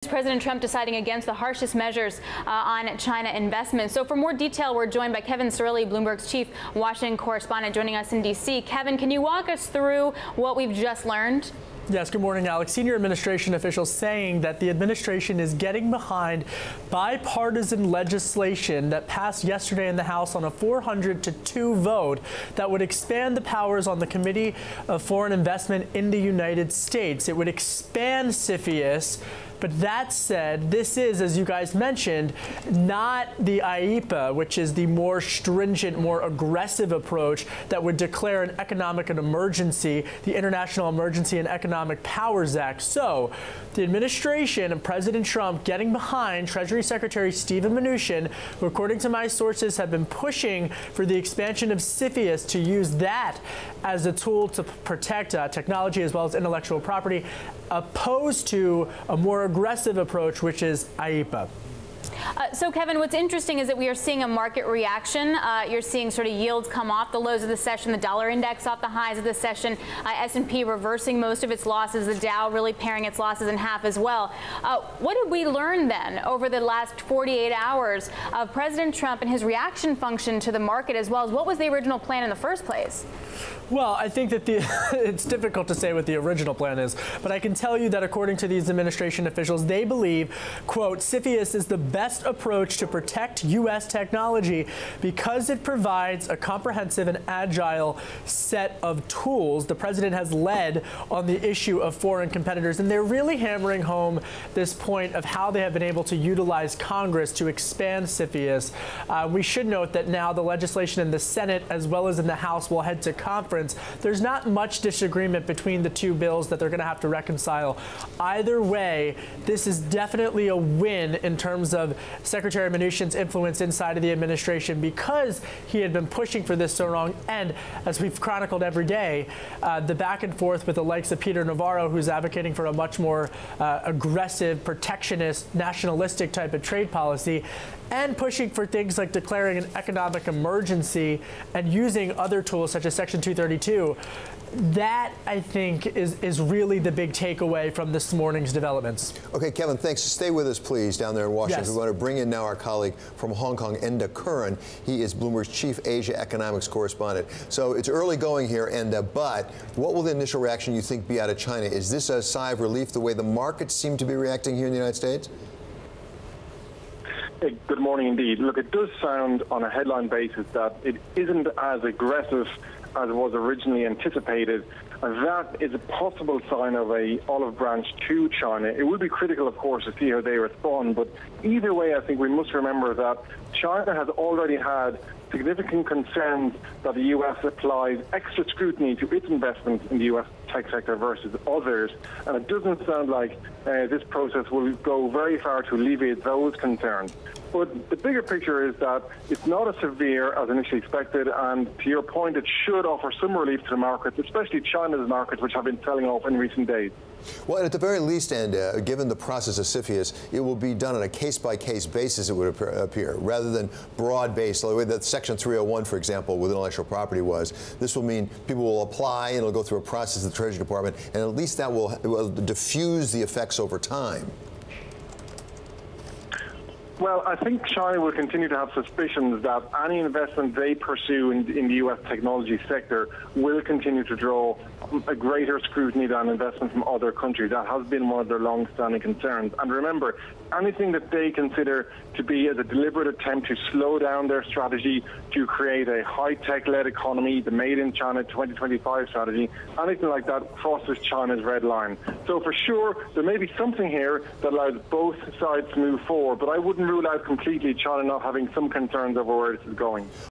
President Trump deciding against the harshest measures on China investment. So for more detail, we're joined by Kevin Cirilli, Bloomberg's chief Washington correspondent, joining us in D.C. Kevin, can you walk us through what we've just learned? Yes, good morning, Alex. Senior administration officials saying that the administration is getting behind bipartisan legislation that passed yesterday in the House on a 400-2 vote that would expand the powers on the Committee of Foreign Investment in the United States. It would expand CFIUS. But that said, this is, as you guys mentioned, not the IEPA, which is the more stringent, more aggressive approach that would declare an economic emergency, the International Emergency and Economic Powers Act. So the administration and President Trump getting behind Treasury Secretary Steven Mnuchin, who, according to my sources, have been pushing for the expansion of CFIUS to use that as a tool to protect technology as well as intellectual property, opposed to a more aggressive approach, which is IEPA. So, Kevin, what's interesting is that we are seeing a market reaction. You're seeing sort of yields come off the lows of the session, the dollar index off the highs of the session, S&P reversing most of its losses, the Dow really paring its losses in half as well. What did we learn then over the last 48 hours of President Trump and his reaction function to the market, as well as what was the original plan in the first place? Well, I think that it's difficult to say what the original plan is, but I can tell you that according to these administration officials, they believe, quote, CFIUS is the best approach to protect U.S. technology because it provides a comprehensive and agile set of tools. The president has led on the issue of foreign competitors, and they're really hammering home this point of how they have been able to utilize Congress to expand CFIUS. We should note that now the legislation in the Senate as well as in the House will head to conference. There's not much disagreement between the two bills that they're going to have to reconcile. Either way, this is definitely a win in terms of Secretary Mnuchin's influence inside of the administration, because he had been pushing for this so long. And as we've chronicled every day, the back and forth with the likes of Peter Navarro, who's advocating for a much more aggressive, protectionist, nationalistic type of trade policy, and pushing for things like declaring an economic emergency and using other tools such as Section 232. That, I think, is really the big takeaway from this morning's developments. Okay, Kevin, thanks. Stay with us, please, down there in Washington. Yes. We want to bring in now our colleague from Hong Kong, Enda Curran. He is Bloomberg's chief Asia economics correspondent. So it's early going here, Enda, but what will the initial reaction you think be out of China? Is this a sigh of relief the way the markets seem to be reacting here in the United States? Hey, good morning indeed. Look, it does sound on a headline basis that it isn't as aggressive as it was originally anticipated. And that is a possible sign of a olive branch to China. It will be critical, of course, to see how they respond. But either way, I think we must remember that China has already had significant concerns that the U.S. applies extra scrutiny to its investments in the U.S. tech sector versus others. And it doesn't sound like this process will go very far to alleviate those concerns. But the bigger picture is that it's not as severe as initially expected, and to your point, it should offer some relief to the markets, especially China's markets, which have been selling off in recent days. Well, at the very least, and given the process of CFIUS, it will be done on a case-by-case basis, it would appear, rather than broad-based, the way that Section 301, for example, with intellectual property was. This will mean people will apply, and it'll go through a process of the Treasury Department, and at least that will diffuse the effects over time. Well, I think China will continue to have suspicions that any investment they pursue in the U.S. technology sector will continue to draw a greater scrutiny than investment from other countries. That has been one of their long-standing concerns. And remember, anything that they consider to be as a deliberate attempt to slow down their strategy to create a high-tech-led economy, the Made in China 2025 strategy, anything like that crosses China's red line. So for sure, there may be something here that allows both sides to move forward, but I wouldn't rule out completely China not having some concerns over where this is going.